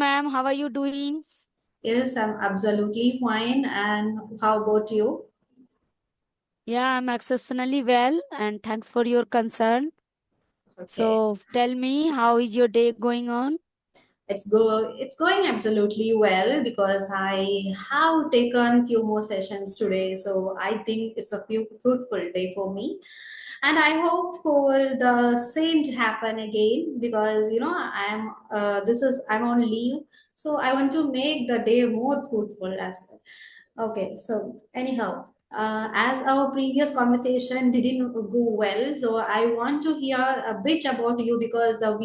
ma'am. How are you doing? Yes, I'm absolutely fine. And how about you? Yeah, I'm exceptionally well, and thanks for your concern. Okay. So, tell me, how is your day going on? It's going absolutely well because I have taken few more sessions today. So I think it's a few fruitful day for me. And I hope for the same to happen again because I'm on leave. So I want to make the day more fruitful as well. Okay, so anyhow, as our previous conversation didn't go well, so I want to hear a bit about you because the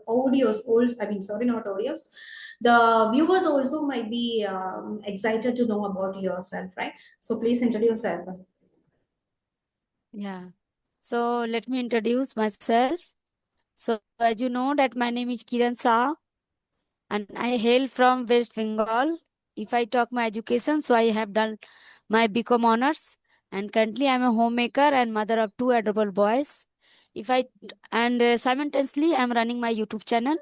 audios also, I mean, sorry, not audios, the viewers also might be excited to know about yourself, right? So please introduce yourself. Yeah. So, let me introduce myself. So, as you know, that my name is Kiran Shah, and I hail from West Bengal. If I talk my education, so I have done my BCom honors, and currently I'm a homemaker and mother of two adorable boys. If I and Simultaneously, I'm running my YouTube channel,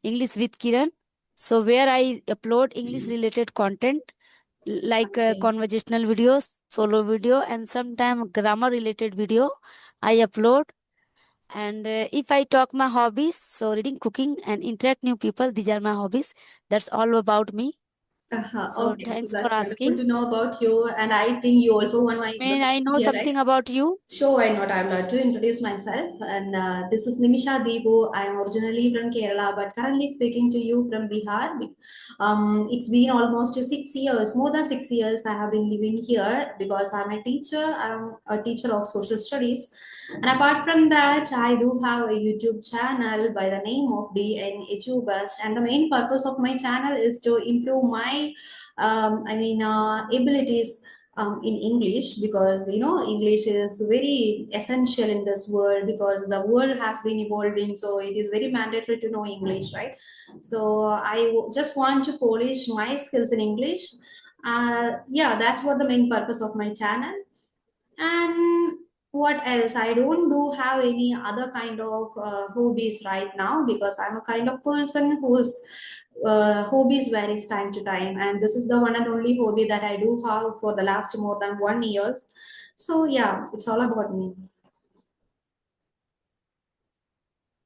English with Kiran. So where I upload English related content like Okay. conversational videos, solo video, and sometimes grammar related video I upload. And if I talk my hobbies, so reading, cooking, and interact new people, these are my hobbies. That's all about me. So Okay, so thanks for that's wonderful asking. to know about you. And I think you also want my May I introduction know here, right? something about you? Sure, why not? I would like to introduce myself. And this is Nimisha Deepu. I am originally from Kerala, but currently speaking to you from Bihar. It's been almost 6 years, more than 6 years I have been living here because I'm a teacher. I'm a teacher of social studies. And apart from that, I do have a YouTube channel by the name of DNHU Best. And the main purpose of my channel is to improve my, abilities in English because English is very essential in this world because the world has been evolving, so it is very mandatory to know English, right? So just want to polish my skills in English. Yeah, that's what the main purpose of my channel. And what else? I don't do have any other kind of hobbies right now because I'm a kind of person whose hobbies varies time to time, and this is the one and only hobby that I do have for the last more than 1 year. So yeah, it's all about me.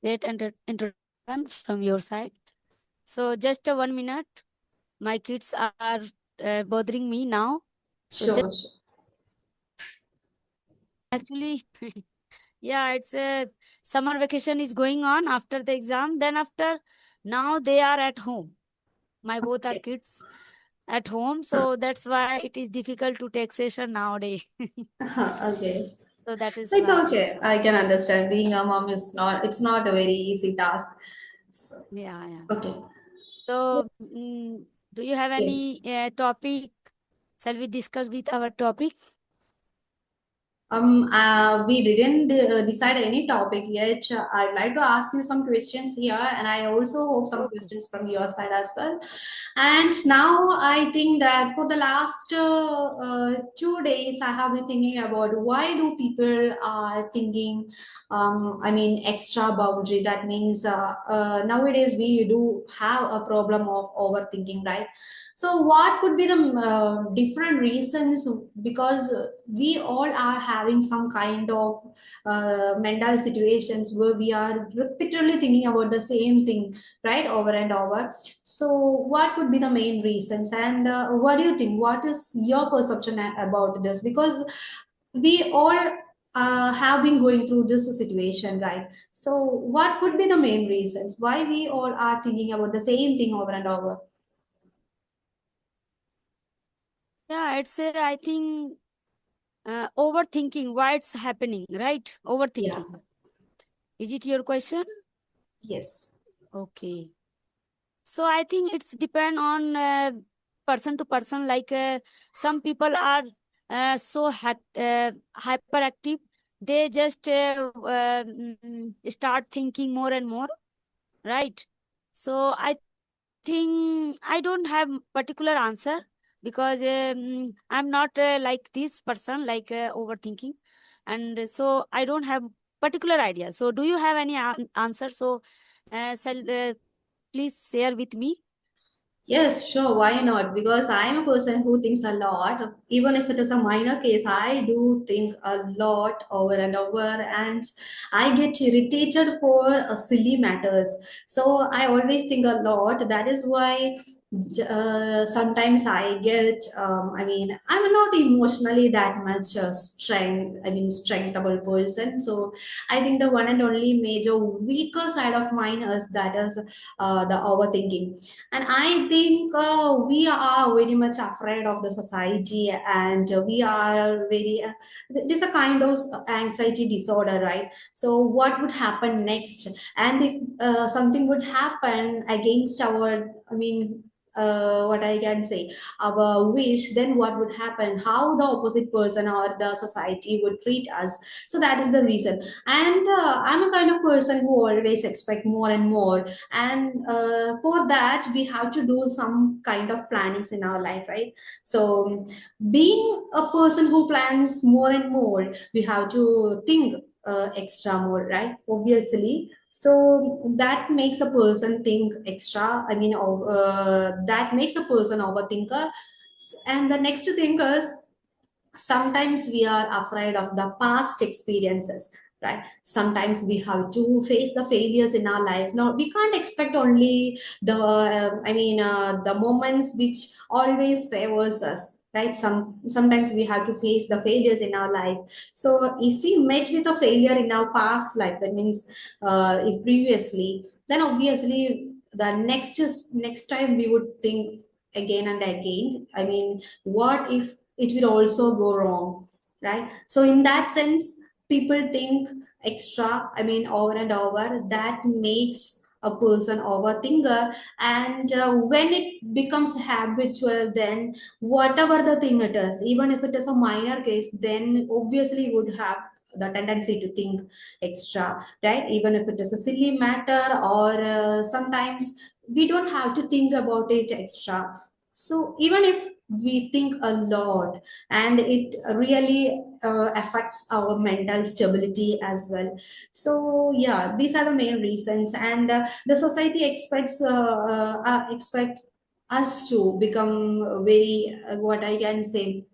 Great introduction from your side. So just 1 minute. My kids are bothering me now. So just Sure, sure. actually, yeah, it's a summer vacation is going on after the exam. Then after now they are at home. My both are Okay. kids at home, so that's why it is difficult to take session nowadays. Okay. So that So is it's why. okay. I can understand. Being a mom is not. It's not a very easy task. So Yeah, yeah. okay. So, So do you have yes. any topic? Shall we discuss with our topic? We didn't decide any topic yet. I'd like to ask you some questions here, and I also hope some Okay. questions from your side as well. And now I think that for the last 2 days, I have been thinking about why do people are thinking, extra boundary. That means nowadays we do have a problem of overthinking, right? So, what could be the different reasons? Because we all are having some kind of mental situations where we are repeatedly thinking about the same thing, right, over and over. So, what could be the main reasons? And what do you think? What is your perception about this? Because we all have been going through this situation, right? So, what could be the main reasons why we all are thinking about the same thing over and over? Yeah, it's I think overthinking why it's happening, right? Yeah. Overthinking. Is it your question? Yes. Okay. So I think it's depend on person to person. Like some people are hyperactive. They just start thinking more and more, right? So I think I don't have particular answer because I'm not like this person, like overthinking, and so I don't have particular idea. So do you have any answer? So, please share with me. Yes, sure. Why not? Because I am a person who thinks a lot. Even if it is a minor case, I do think a lot over and over, and I get irritated for silly matters. So I always think a lot. That is why sometimes I get. I mean, I'm not emotionally that much strength. I mean, strengthable person. So I think the one and only major weaker side of mine is that is the overthinking. And I think we are very much afraid of the society, and we are very it is a kind of anxiety disorder, right? So what would happen next, and if something would happen against our, I mean, what I can say, our wish, then what would happen, how the opposite person or the society would treat us. So that is the reason. And I'm a kind of person who always expect more and more, and for that we have to do some kind of plannings in our life, right? So being a person who plans more and more, we have to think extra more, right? Obviously. So that makes a person think extra, I mean, that makes a person overthinker. And the next thing is, sometimes we are afraid of the past experiences, right? Sometimes we have to face the failures in our life. Now we can't expect only the the moments which always favors us, right? Sometimes we have to face the failures in our life. So if we met with a failure in our past life, that means if previously, then obviously the next time we would think again and again, I mean, what if it will also go wrong, right? So in that sense, people think extra, I mean, over and over. That makes a person overthinker. And when it becomes habitual, then whatever the thing it is, even if it is a minor case, then obviously would have the tendency to think extra, right? Even if it is a silly matter, or sometimes we don't have to think about it extra. So even if we think a lot, and it really affects our mental stability as well. So yeah, these are the main reasons. And the society expect us to become very what I can say,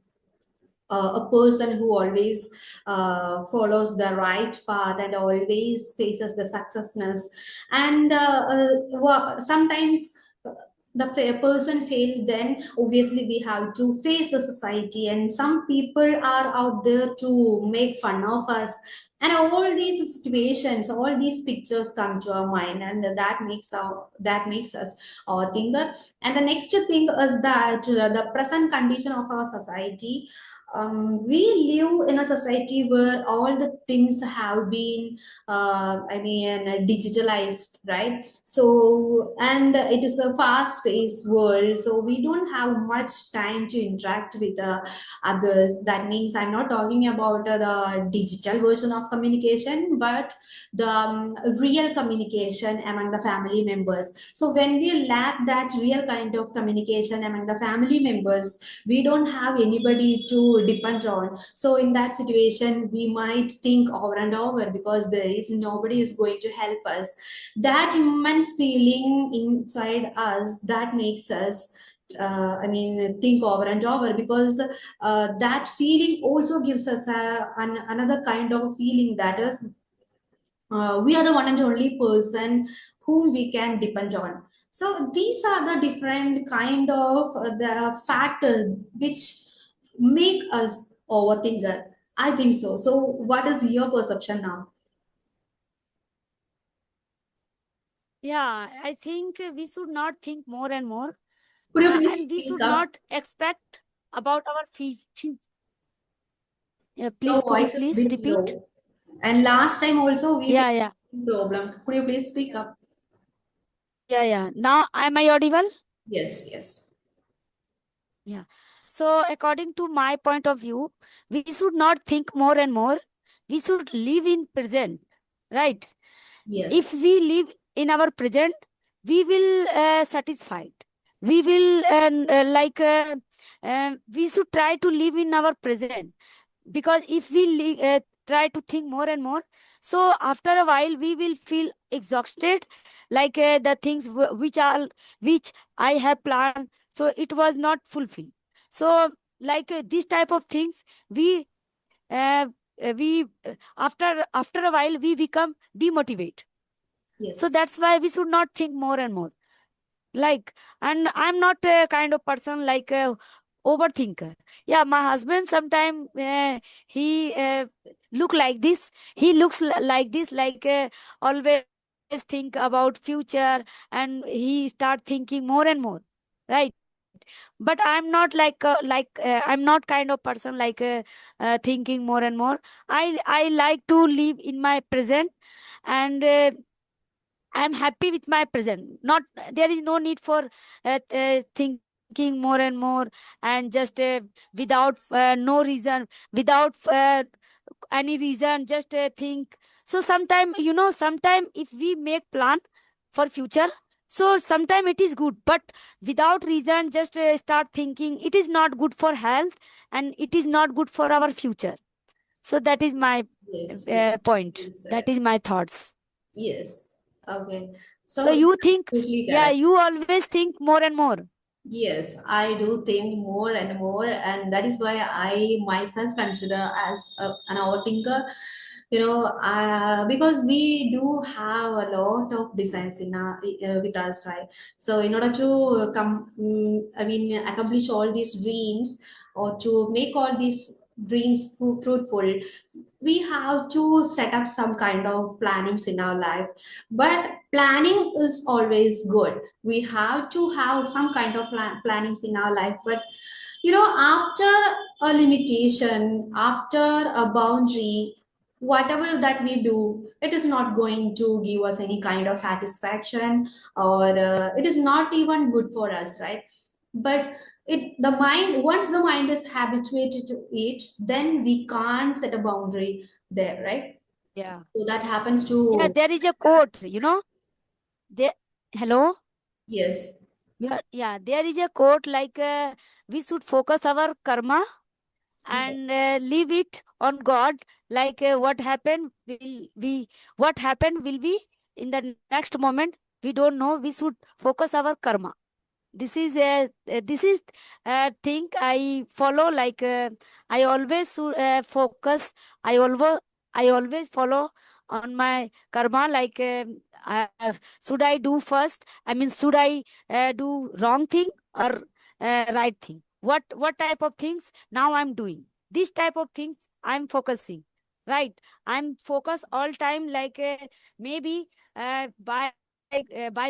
a person who always follows the right path and always faces the successness. And sometimes the person fails, then obviously we have to face the society, and some people are out there to make fun of us. And all these situations, all these pictures come to our mind, and that makes us think that. And the next thing is that the present condition of our society, we live in a society where all the things have been digitalized, right? So, and it is a fast paced world, so we don't have much time to interact with others. That means I'm not talking about the digital version of communication, but the real communication among the family members. So when we lack that real kind of communication among the family members, we don't have anybody to depend on. So in that situation, we might think over and over, because there is nobody is going to help us. That immense feeling inside us, that makes us think over and over, because that feeling also gives us another kind of feeling, that is we are the one and only person whom we can depend on. So these are the different kind of the factors which make us overthinker, I think so. So what is your perception now? Yeah, I think we should not think more and more, Could you please and we speak should up? not expect about our future. Your Please, could you voice is a please bit repeat? low, and last time also we Yeah, faced yeah, problem. Could you please speak up? yeah, yeah. Now, am I audible? Yes, yes, Yeah. So, according to my point of view, we should not think more and more. We should live in present, right? If yes. we live in our present, we will satisfied. We will we should try to live in our present, because if we try to think more and more, So after a while we will feel exhausted, like the things which I have planned, so it was not fulfilled. So like this type of things, we after a while we become demotivate. So Yes. that's why we should not think more and more, like. And I'm not a kind of person like a overthinker. Yeah, my husband sometime he look like this, he looks like this, like always think about future, and he start thinking more and more, right? But I'm not like I'm not kind of person like thinking more and more. I like to live in my present, and I'm happy with my present. Not there is no need for thinking more and more, and just without no reason, without any reason, just think. So sometime, sometime if we make plan for future, so sometime it is good, but without reason, just start thinking, it is not good for health, and it is not good for our future. So that is my Yes, yes. point. Well That said. is my thoughts. Yes. Okay. So So you think, totally yeah, correct. you always think more and more. Yes, I do think more and more, and that is why I myself consider as an overthinker. Because we do have a lot of designs in with us, right? So in order to accomplish all these dreams, or to make all these dreams fruitful, we have to set up some kind of plannings in our life. But planning is always good. We have to have some kind of plannings in our life, but after a limitation, after a boundary, whatever that we do, it is not going to give us any kind of satisfaction, or it is not even good for us, right? But the mind, once the mind is habituated to it, then we can't set a boundary there, right? Yeah. So that happens Yeah, to. there is a quote, there. Hello? Yes. Yeah, there is a quote like we should focus our karma Yeah. and leave it on God. Like what happened will be in the next moment. We don't know. We should focus our karma. This is a thing I follow, like I always focus. I always follow on my karma, like should I do first, I mean, should I do wrong thing or right thing, what type of things now I'm doing, this type of things I'm focusing, right? I'm focused all time, like maybe by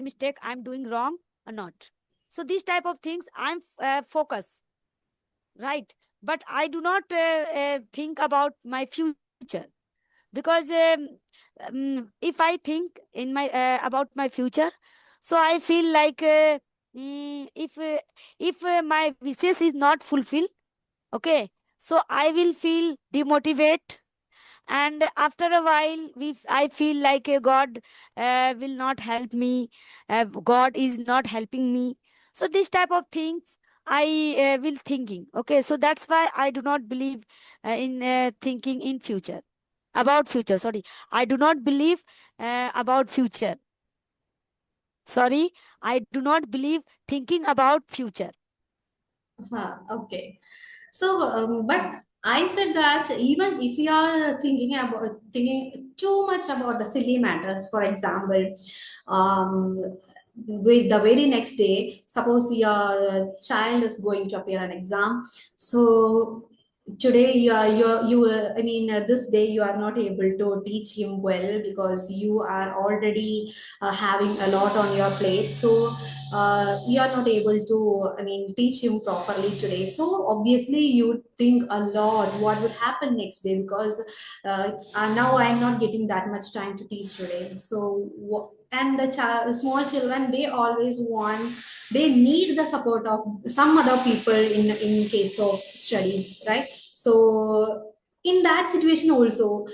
mistake I'm doing wrong or not. So these type of things I'm focused, right? But I do not think about my future, because if I think in my about my future, so I feel like if my wishes is not fulfilled, okay, so I will feel demotivate. And after a while I feel like God will not help me, God is not helping me. So this type of things I will thinking, okay. So that's why I do not believe in thinking in future, about future, sorry. I do not believe about future, sorry. I do not believe thinking about future. Okay. So, but Yeah. I said that even if you are thinking too much about the silly matters, for example, with the very next day, suppose your child is going to appear an exam, so today this day you are not able to teach him well because you are already having a lot on your plate. So you are not able to, teach him properly today. So obviously you would think a lot what would happen next day, because now I'm not getting that much time to teach today. So and the small children, they always want, they need the support of some other people in case of study, right? So in that situation also,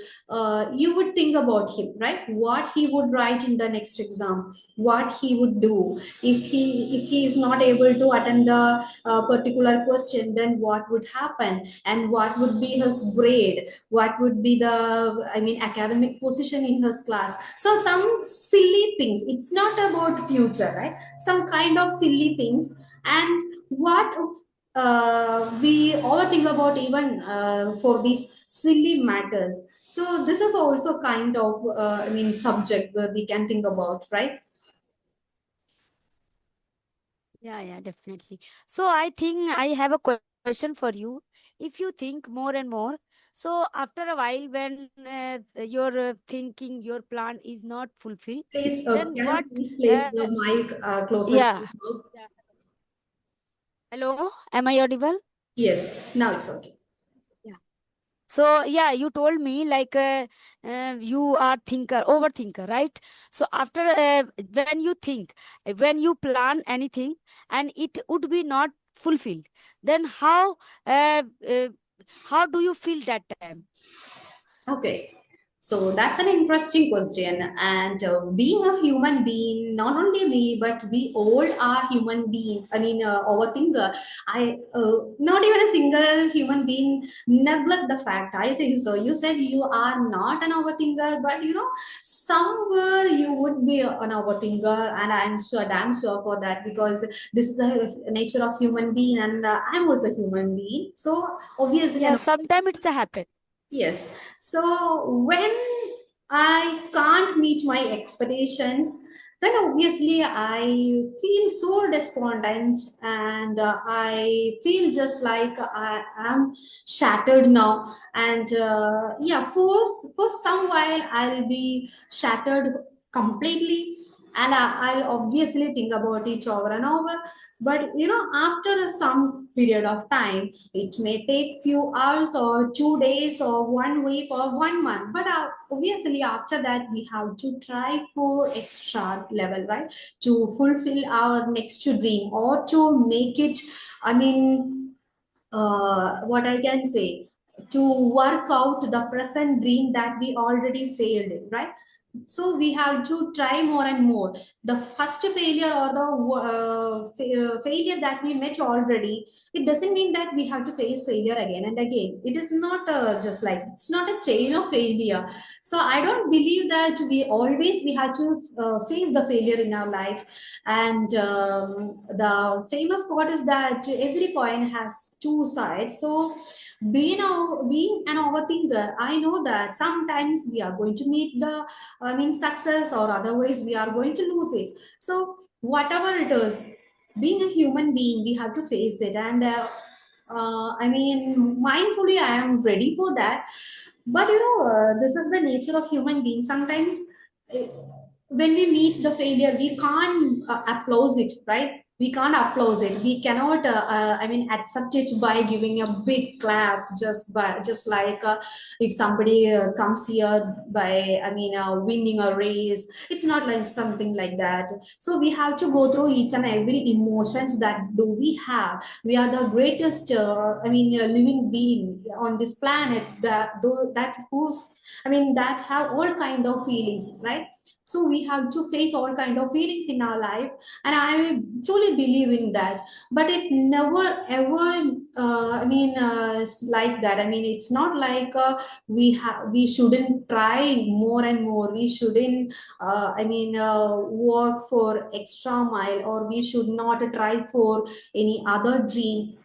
you would think about him, right? What he would write in the next exam, what he would do if he is not able to attend the particular question, then what would happen, and what would be his grade, what would be the, I mean, academic position in his class. So some silly things, it's not about future, right? Some kind of silly things. And what we overthink about even for these silly matters. So this is also kind of, I mean, subject where we can think about, right? Yeah, yeah, definitely. So I think I have a question for you. If you think more and more, so after a while, when your thinking, your plan is not fulfilled, Please, then can you what? please place Uh, the mic closer to yeah. your mouth? Yeah. Hello, am I audible? Yes, now it's okay. Yeah. So yeah, you told me like you are thinker, overthinker, right? So after when you think, when you plan anything, and it would be not fulfilled, then uh, uh, how do you feel that time? Okay, so that's an interesting question. And being a human being, not only me, but we all are human beings. I mean, overthinker. Not even a single human being neglect the fact. I think so. You said you are not an overthinker, but you know, somewhere you would be an overthinker, and I'm sure, damn sure for that, because this is a nature of human being, and I'm also a human being. So obviously, Yeah, an sometimes it's a happen. yes. So when I can't meet my expectations, then obviously I feel so despondent, and I feel just like I am shattered now. And yeah, for some while I'll be shattered completely, and I'll obviously think about it over and over. But you know, after some period of time, it may take few hours or 2 days or 1 week or 1 month, but obviously after that we have to try for extra level, right? To fulfill our next dream, or to make it, I mean, what I can say, to work out the present dream that we already failed in, right? So we have to try more and more. The first failure or the failure that we met already, it doesn't mean that we have to face failure again and again. It is not just like, it's not a chain of failure. So I don't believe that we have to face the failure in our life. And the famous quote is that every coin has two sides. So being an overthinker, I know that sometimes we are going to meet the, I mean, success, or otherwise we are going to lose it. So whatever it is, being a human being, we have to face it. And I mean, mindfully, I am ready for that. But you know, this is the nature of human beings. Sometimes uh, when we meet the failure, we can't applaud it, right? We can't applaud it. We cannot, I mean, accept it by giving a big clap, just like if somebody comes here by, I mean, winning a race. It's not like something like that. So we have to go through each and every emotions that do we have. We are the greatest, I mean, living being on this planet, that who's, I mean, that have all kind of feelings, right? So we have to face all kind of feelings in our life, and I truly believe in that. But it never ever, I mean, like that. I mean, it's not like we shouldn't try more and more. We shouldn't, I mean, work for extra mile, or we should not try for any other dream.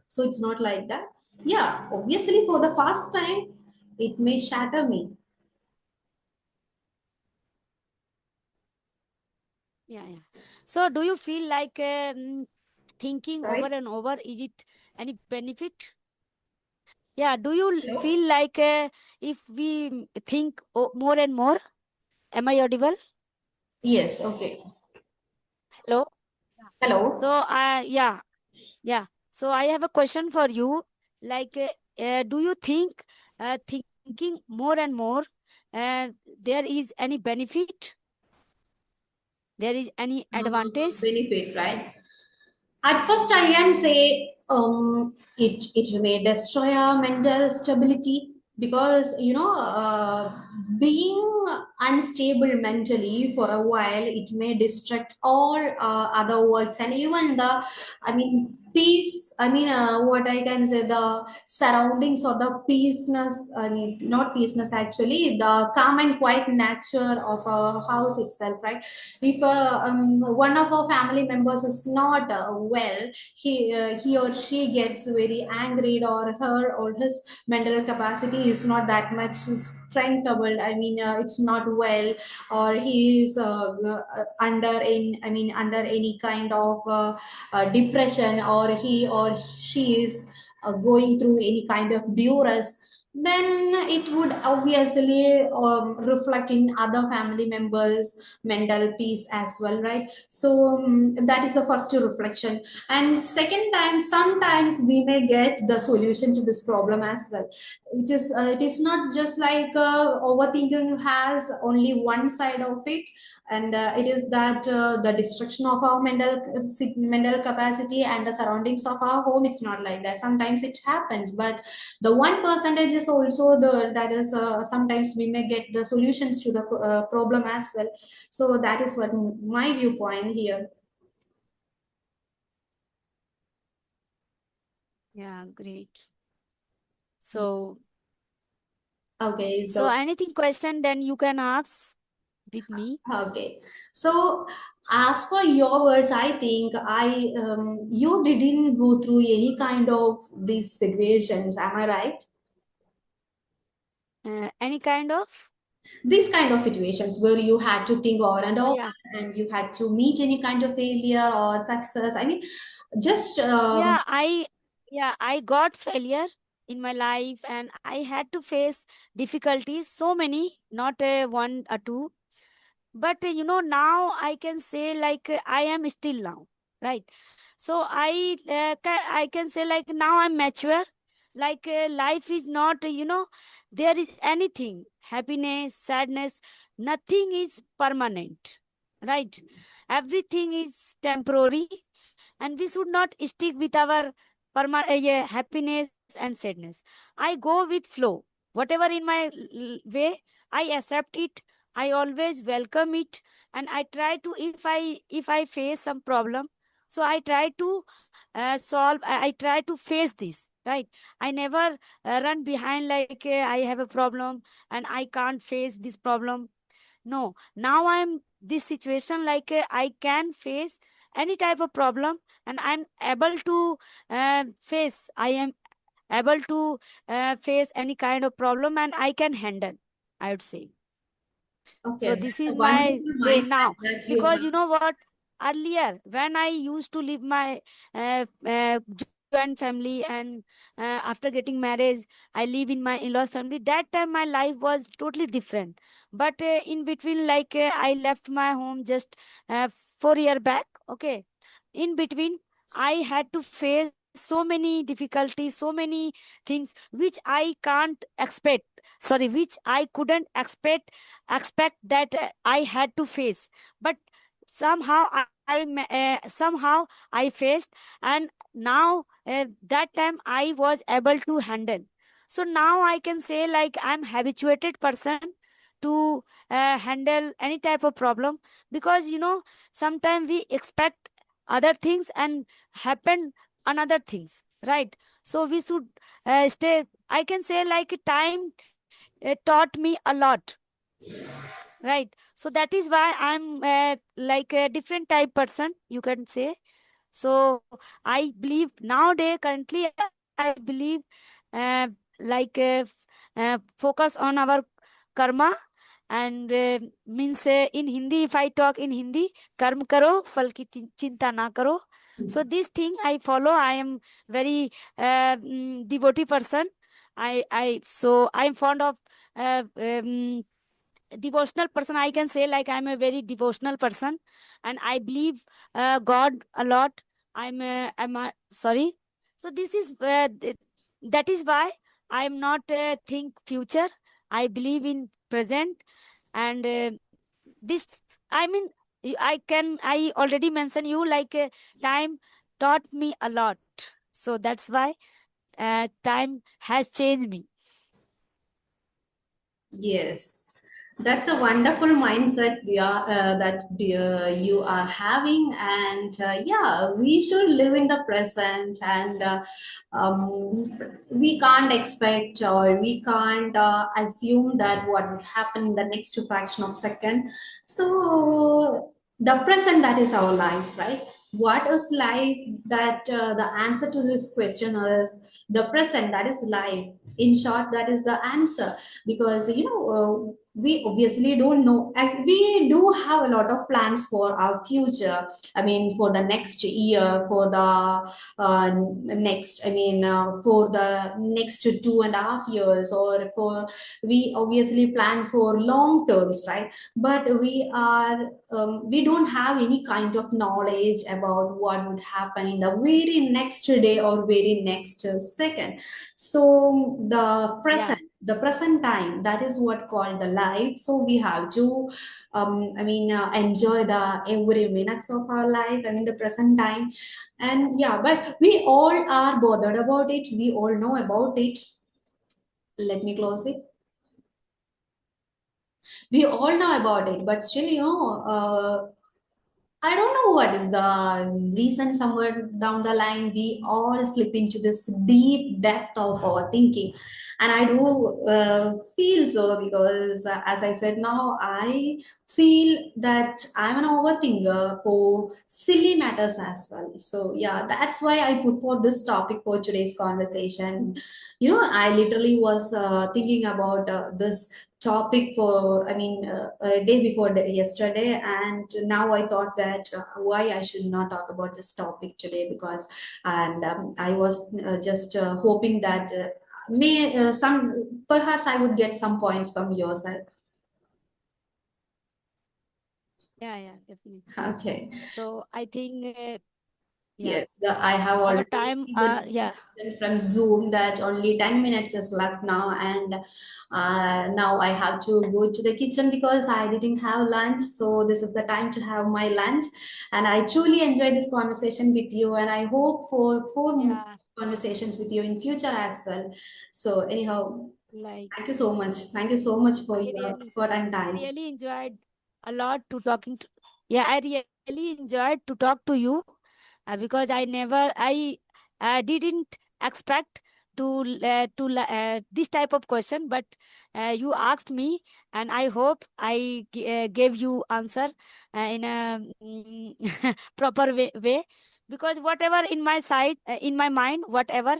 So it's not like that. Yeah, obviously for the first time it may shatter me. Yeah, yeah. So do you feel like thinking over Sorry. and over, is it any benefit? Yeah, do you Hello. feel like if we think more and more? Am I audible? Yes, okay. Hello? Yeah. Hello. So, yeah, yeah. So I have a question for you. Like, do you think thinking more and more, there is any benefit? There is any advantage? Benefit, right? At first I can say, it may destroy our mental stability. because being unstable mentally for a while, it may distract all other works, and even the, I mean, peace, I mean, what I can say, the surroundings or the peaceness, I mean, not peaceness, actually the calm and quiet nature of a house itself, right? If one of our family members is not well, he or she gets very angry, or her or his mental capacity is not that much strengthable, I mean, it's not well, or he is under in, I mean, under any kind of depression, or he or she is going through any kind of duress, then it would obviously reflect in other family members mental peace as well, right? So that is the first reflection. And second time, sometimes we may get the solution to this problem as well. It is not just like overthinking has only one side of it, and it is that the destruction of our mental capacity and the surroundings of our home, it's not like that. Sometimes it happens, but the 1% is also the, that is sometimes we may get the solutions to the problem as well. So that is what my viewpoint here. Yeah, great. So, Okay, so so anything question, then you can ask with me. okay, so as per your words, I think you didn't go through any kind of these situations. Am I right? Any kind of? These kind of situations where you had to think over and Oh over, yeah. and you had to meet any kind of failure or success. I mean, just Yeah, I got failure in my life, and I had to face difficulties, so many, not one or two. But now I can say like I am still now, right? So I can say like now I'm mature. Like life is not there is anything happiness, sadness, nothing is permanent, right? Everything is temporary, and we should not stick with our yeah, happiness and sadness. I go with flow, whatever in my way, I accept it. I always welcome it, and I try to, if I face some problem, so I try to solve. I try to face this, right? I never run behind like I have a problem and I can't face this problem. No, now I'm this situation like I can face any type of problem, and I'm able to face. I am able to face any kind of problem, and I can handle, I would say. okay, So this that's is a my wonderful way mindset now, that you because have. you know what? Earlier, when I used to live my joint family, and after getting married, I live in my in-laws family. That time, my life was totally different. But in between, like I left my home just 4 year back. Okay, in between, I had to face so many difficulties, so many things which I can't expect. Sorry, which I couldn't expect that I had to face. But somehow I faced, and now that time I was able to handle. So now I can say like I'm habituated person to handle any type of problem, because sometimes we expect other things and happen another things, right? So we should stay. I can say like time taught me a lot, right? So that is why I'm like a different type person, you can say. So I believe nowadays, currently, I believe uh, like focus on our karma, and means in Hindi, if I talk in Hindi, कर्म करो फल की चिंता ना करो. So this thing I follow. I am very devotee person. I so I'm fond of devotional person. I can say like I'm a very devotional person, and I believe God a lot. I'm sorry. So this is that is why I'm not think future. I believe in present, and this, I mean, I already mentioned you like time taught me a lot. So that's why time has changed me. Yes, that's a wonderful mindset that you are having, and yeah, we should live in the present, and we can't expect or we can't assume that what would happen in the next fraction of second. So the present, that is our life, right? What is life? That the answer to this question is the present. That is life. In short, that is the answer, because we obviously don't know. We do have a lot of plans for our future. I mean, for the next year, for the next, for the next 2.5 years, or for, we obviously plan for long terms, right? But we don't have any kind of knowledge about what would happen in the very next day or very next second. So Yeah, the present time, that is what called the life. So we have to enjoy the every minutes of our life, I mean the present time. And yeah, but we all are bothered about it, we all know about it. Let me close it. We all know about it, but still, I don't know what is the reason. Somewhere down the line, we all slip into this deep depth of our thinking, and I do feel so, because, as I said, now I feel that I'm an overthinker for silly matters as well. So yeah, that's why I put forth this topic for today's conversation. I literally was thinking about this topic for, a day before yesterday, and now I thought that why I should not talk about this topic today, because, and I was just hoping that may some perhaps I would get some points from your side. yeah, definitely. Okay. So I think, yeah, Yes, I have our already time, received the yeah, notification from Zoom that only 10 minutes is left now, and now I have to go to the kitchen because I didn't have lunch. So this is the time to have my lunch, and I truly enjoyed this conversation with you, and I hope for more yeah, conversations with you in future as well. So anyhow, like thank you so much. Thank you so much for I your really, effort and I time. really enjoyed a lot to talking to, yeah, I really enjoyed to talk to you, because I didn't expect this type of question, but you asked me, and I hope I gave you answer in a proper way, because whatever in my side, in my mind, whatever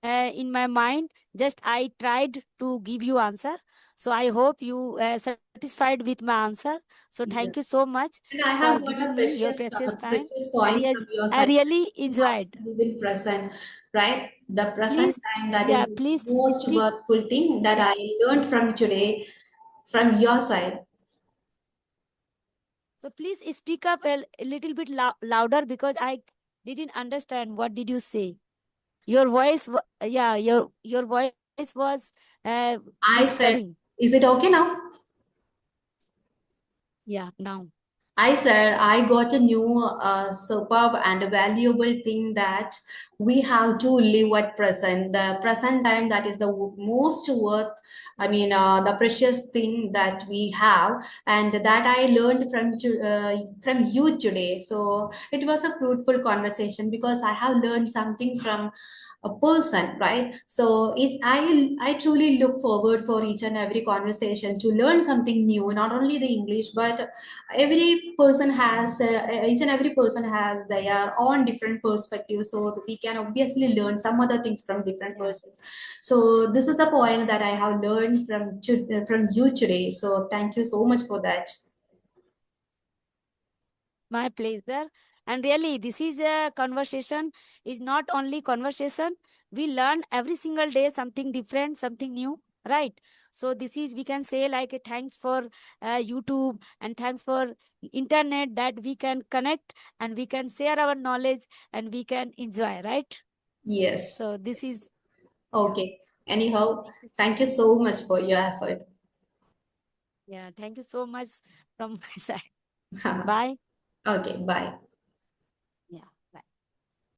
in my mind, just I tried to give you answer. So I hope you satisfied with my answer. So Yeah. thank you so much And I for have got giving a me your precious time. precious And point yes, from your I side. really You have enjoyed. to live in present, right? The present Please, time, that is yeah, the please most speak. worthful thing that Yeah. I learned from today, from your side. So please speak up a little bit louder, because I didn't understand what did you say. Your voice, yeah, your voice was I said, disturbing. is it okay now? Yeah, now. I said I got a new superb and valuable thing that we have to live at present. The present time, that is the most worth. The precious thing that we have, and that I learned from you today. So it was a fruitful conversation, because I have learned something from a person, right? So is I truly look forward for each and every conversation to learn something new, not only the English, but every person has each and every person has their own different perspectives, so that we can obviously learn some other things from different Yeah. persons. So this is the point that I have learned from you today, so thank you so much for that. My pleasure. And really, this is a conversation, is not only conversation. We learn every single day something different, something new, right? So this is, we can say, like a thanks for YouTube, and thanks for internet, that we can connect and we can share our knowledge and we can enjoy, right? Yes. So this is, yeah. Okay, anyhow, Thank you. thank you so much for your effort. Yeah, thank you so much from my side. Bye. Okay, bye.